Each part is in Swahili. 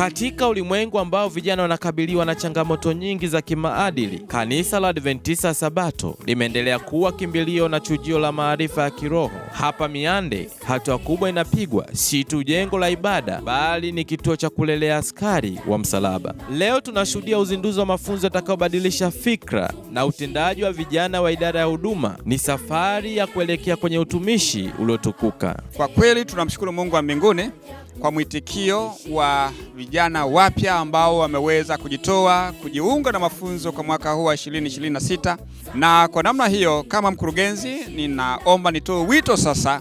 Katika ulimwengu ambao vijana wanakabiliwa na changamoto nyingi za kimaadili, kanisa la Adventista Sabato limeendelea kuwa kimbilio na chujio la maarifa ya kiroho. Hapa Miande, hatua kubwa inapigwa, si tu jengo la ibada, bali ni kituo cha kulelea askari wa msalaba. Leo tunashuhudia uzinduzi wa mafunzo yatakayobadilisha fikra na utendaji wa vijana wa idara ya huduma. Ni safari ya kuelekea kwenye utumishi uliotukuka. Kwa kweli tunamshukuru Mungu wa mbinguni kwa mwitikio wa vijana wapya ambao wameweza kujiunga na mafunzo kwa mwaka huu wa 2026. Na kwa namna hiyo, kama mkurugenzi, ninaomba nitoe wito sasa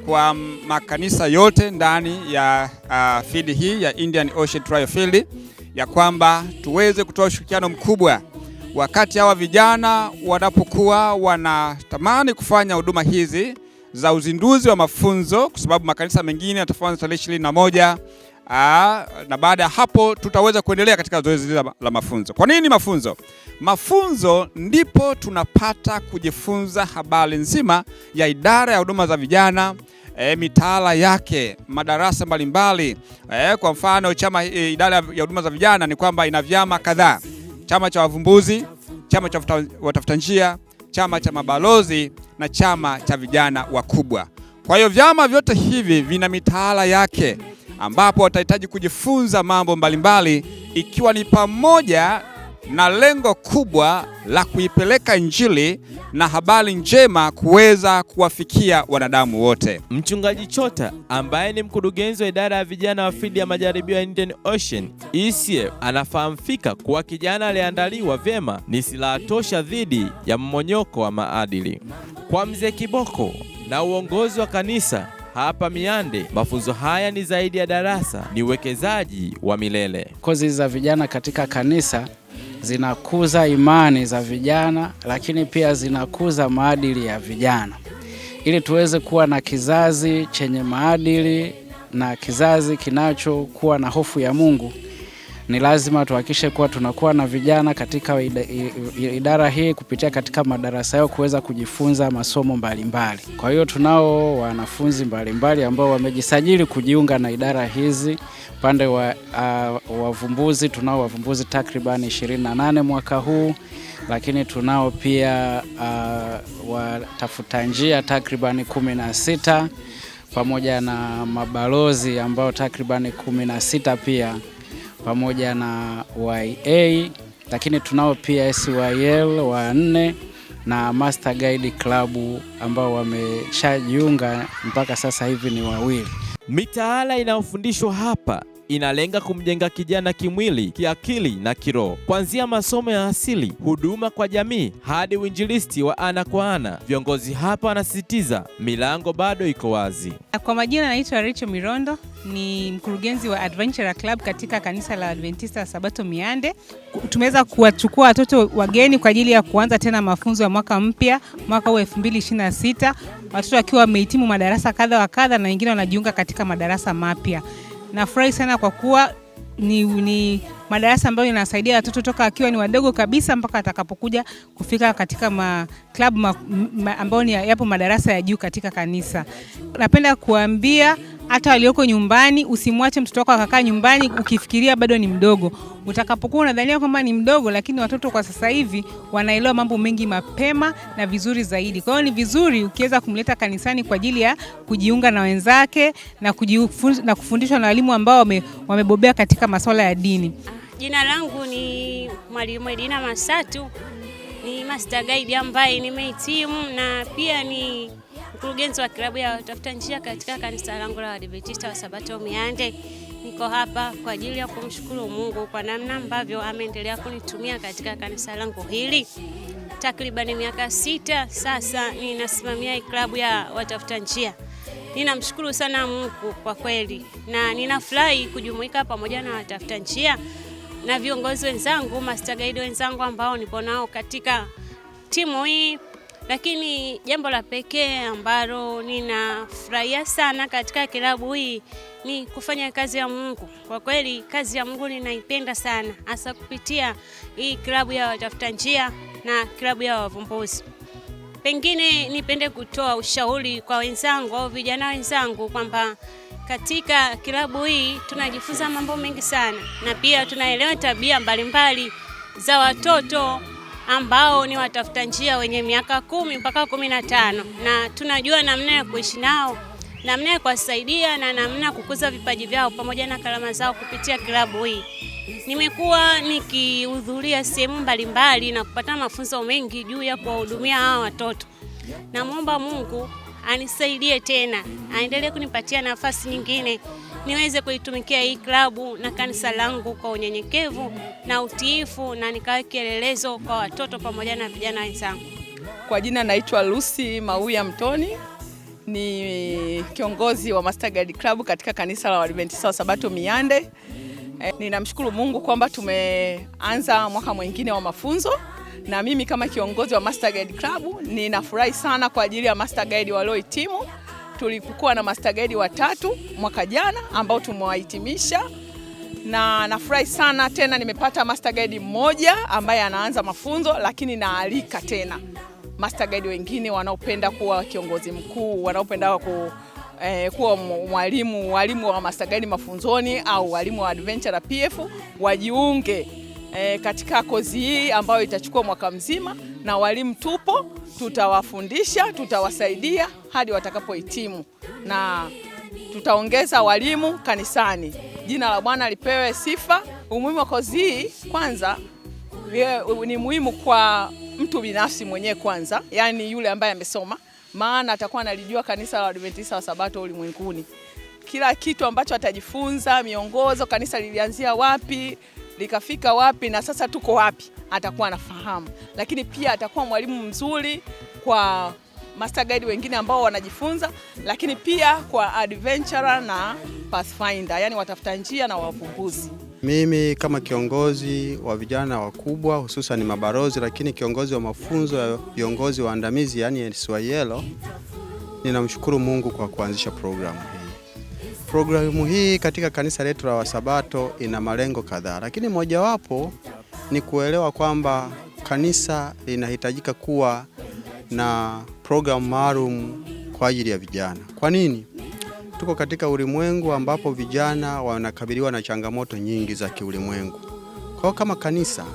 kwa makanisa yote ndani ya field hii ya Indian Ocean Trial Field, ya kwamba tuweze kutoa ushirikiano mkubwa wakati hawa vijana wanapokuwa wanatamani kufanya huduma hizi za uzinduzi wa mafunzo, kwa sababu makanisa mengine yatafanya tarehe 21, na baada ya hapo tutaweza kuendelea katika zoezi la mafunzo. Kwa nini mafunzo? Mafunzo ndipo tunapata kujifunza habari nzima ya idara ya huduma za vijana, mitaala yake, madarasa mbalimbali. Kwa mfano idara ya huduma za vijana ni kwamba ina vyama kadhaa: chama cha wavumbuzi, chama cha watafuta njia, chama cha mabalozi na chama cha vijana wakubwa. Kwa hiyo vyama vyote hivi vina mitaala yake, ambapo watahitaji kujifunza mambo mbalimbali, ikiwa ni pamoja na lengo kubwa la kuipeleka Injili na habari njema kuweza kuwafikia wanadamu wote. Mchungaji Chota, ambaye ni mkurugenzi wa idara ya vijana wa field ya majaribio ya Indian Ocean ECF, anafahamu fika kuwa kijana aliandaliwa vyema ni silaha tosha dhidi ya mmonyoko wa maadili. Kwa Mzee Kiboko na uongozi wa kanisa hapa Miande, mafunzo haya ni zaidi ya darasa, ni uwekezaji wa milele. Kozi za vijana katika kanisa zinakuza imani za vijana, lakini pia zinakuza maadili ya vijana, ili tuweze kuwa na kizazi chenye maadili na kizazi kinachokuwa na hofu ya Mungu. Ni lazima tuhakikishe kuwa tunakuwa na vijana katika idara hii kupitia katika madarasa yao kuweza kujifunza masomo mbalimbali. Kwa hiyo tunao wanafunzi mbalimbali ambao wamejisajili kujiunga na idara hizi. Upande wa wavumbuzi, tunao wavumbuzi takriban 28 mwaka huu, lakini tunao pia watafuta njia takriban 16, pamoja na mabalozi ambao takriban 16 pia, pamoja na YA, lakini tunao pia SYL 4 na Master Guide Club ambao wameshajiunga mpaka sasa hivi ni 2. Mitaala inayofundishwa hapa inalenga kumjenga kijana kimwili, kiakili na kiroho. Kuanzia masomo ya asili, huduma kwa jamii hadi uinjilisti wa ana kwa ana. Viongozi hapa wanasisitiza milango bado iko wazi. Kwa majina naitwa Rachel Mirondo, ni mkurugenzi wa Adventure Club katika kanisa la Adventista Sabato Miande. Tumeweza kuwachukua watoto wageni kwa ajili ya kuanza tena mafunzo ya mwaka mpya, mwaka wa 2026. Watoto wakiwa wamehitimu madarasa kadha wa kadha na wengine wanajiunga katika madarasa mapya. Nafurahi sana kwa kuwa ni madarasa ambayo yanasaidia watoto toka akiwa ni wadogo kabisa mpaka atakapokuja kufika katika club ambayo yapo madarasa ya juu katika kanisa. Napenda kuambia hata walioko nyumbani, usimwache mtoto wako akakaa nyumbani ukifikiria bado ni mdogo. Utakapokuwa unadhania kwamba ni mdogo, lakini watoto kwa sasa hivi wanaelewa mambo mengi mapema na vizuri zaidi. Kwa hiyo ni vizuri ukiweza kumleta kanisani kwa ajili ya kujiunga na wenzake na kufundishwa na walimu ambao wamebobea katika masuala ya dini. Jina langu ni Mwalimu Edina Masatu, ni Master Guide ambaye nimehitimu na pia ni mkurugenzi wa klabu ya watafuta njia katika kanisa langu la Adventista wa Sabato Miande. Niko hapa kwa ajili ya kumshukuru Mungu kwa namna ambavyo ameendelea kunitumia katika kanisa langu hili. Takriban miaka 6 sasa ninasimamia klabu ya watafuta njia. Ninamshukuru sana Mungu kwa kweli, na ninafurahi kujumuika pamoja na watafuta njia na viongozi wenzangu, Master Guide wenzangu ambao nipo nao katika timu hii. Lakini jambo la pekee ambalo ninafurahia sana katika klabu hii ni kufanya kazi ya Mungu. Kwa kweli kazi ya Mungu ninaipenda sana, hasa kupitia hii klabu ya watafuta njia na klabu ya wavumbuzi. Pengine nipende kutoa ushauri kwa wenzangu au vijana wenzangu kwamba katika kilabu hii tunajifunza mambo mengi sana, na pia tunaelewa tabia mbalimbali za watoto ambao ni watafuta njia wenye miaka 10 mpaka 15, na tunajua namna ya kuishi nao, namna ya kuwasaidia na namna ya kukuza vipaji vyao pamoja na karama zao kupitia kilabu hii. Nimekuwa nikihudhuria sehemu mbalimbali na kupata mafunzo mengi juu ya kuwahudumia hawa watoto. Namuomba Mungu anisaidie tena, aendelee kunipatia nafasi nyingine niweze kuitumikia hii klabu na kanisa langu kwa unyenyekevu na utiifu, na nikawe kielelezo kwa watoto pamoja na vijana wenzangu. Kwa jina naitwa Lucy Mauya Mtoni, ni kiongozi wa Master Guide Club katika kanisa la Waadventista wa Sabato Miande. Ninamshukuru Mungu kwamba tumeanza mwaka mwingine wa mafunzo, na mimi kama kiongozi wa Master Guide Club ninafurahi sana kwa ajili ya Master Guide waliohitimu. Tulikuwa na Master Guide 3 mwaka jana ambao tumewahitimisha, na nafurahi sana tena nimepata Master Guide 1 ambaye anaanza mafunzo, lakini naalika tena Master Guide wengine wanaopenda kuwa kiongozi mkuu, wanaopenda kuwa walimu wa Master Guide mafunzoni au walimu wa Adventure PF wajiunge katika kozi hii ambayo itachukua mwaka mzima, na walimu tupo, tutawafundisha, tutawasaidia hadi watakapohitimu, na tutaongeza walimu kanisani. Jina la Bwana lipewe sifa. Umuhimu wa kozi hii, kwanza ni muhimu kwa mtu binafsi mwenyewe kwanza, yani yule ambaye amesoma, maana atakuwa analijua kanisa la Adventista wa Sabato ulimwenguni. Kila kitu ambacho atajifunza, miongozo, kanisa lilianzia wapi, likafika wapi, na sasa tuko wapi, atakuwa anafahamu. Lakini pia atakuwa mwalimu mzuri kwa Master Guide wengine ambao wanajifunza, lakini pia kwa adventurer na pathfinder, yani watafuta njia na wavumbuzi. Mimi kama kiongozi wa vijana wakubwa, hususan mabarozi, lakini kiongozi wa mafunzo ya viongozi waandamizi, yani SYL, ninamshukuru Mungu kwa kuanzisha programu hii. Programu hii katika kanisa letu la Wasabato ina malengo kadhaa, lakini mojawapo ni kuelewa kwamba kanisa linahitajika kuwa na programu maalum kwa ajili ya vijana. Kwa nini? Tuko katika ulimwengu ambapo vijana wanakabiliwa na changamoto nyingi za kiulimwengu. Kwa kama kanisa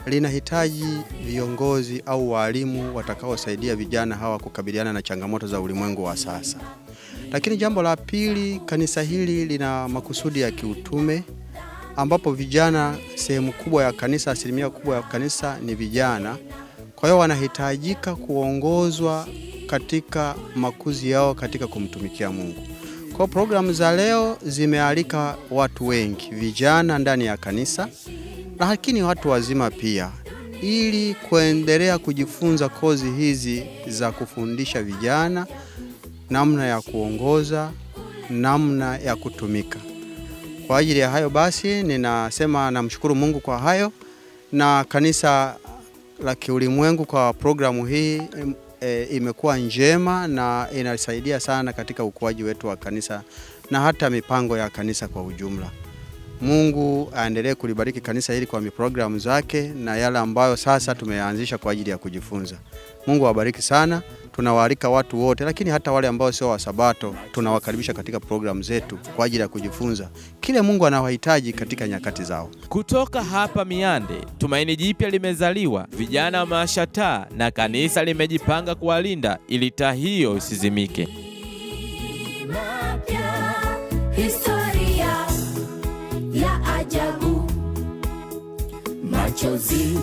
linahitaji viongozi au walimu watakaosaidia vijana hawa kukabiliana na changamoto za ulimwengu wa sasa. Lakini jambo la pili, kanisa hili lina makusudi ya kiutume ambapo vijana, sehemu kubwa ya kanisa, asilimia kubwa ya kanisa ni vijana. Kwa hiyo wanahitajika kuongozwa katika makuzi yao katika kumtumikia Mungu. Kwa programu za leo zimealika watu wengi, vijana ndani ya kanisa, lakini watu wazima pia, ili kuendelea kujifunza kozi hizi za kufundisha vijana namna ya kuongoza, namna ya kutumika. Kwa ajili ya hayo basi ninasema namshukuru Mungu kwa hayo, na kanisa la kiulimwengu kwa programu hii imekuwa njema na inasaidia sana katika ukuaji wetu wa kanisa na hata mipango ya kanisa kwa ujumla. Mungu aendelee kulibariki kanisa hili kwa programu zake na yale ambayo sasa tumeanzisha kwa ajili ya kujifunza. Mungu awabariki sana. Tunawaalika watu wote, lakini hata wale ambao sio wa Sabato tunawakaribisha katika programu zetu kwa ajili ya kujifunza kile Mungu anawahitaji katika nyakati zao. Kutoka hapa Miande, tumaini jipya limezaliwa, vijana wameasha taa na kanisa limejipanga kuwalinda ili taa hiyo isizimike. Historia ya ajabu, machozi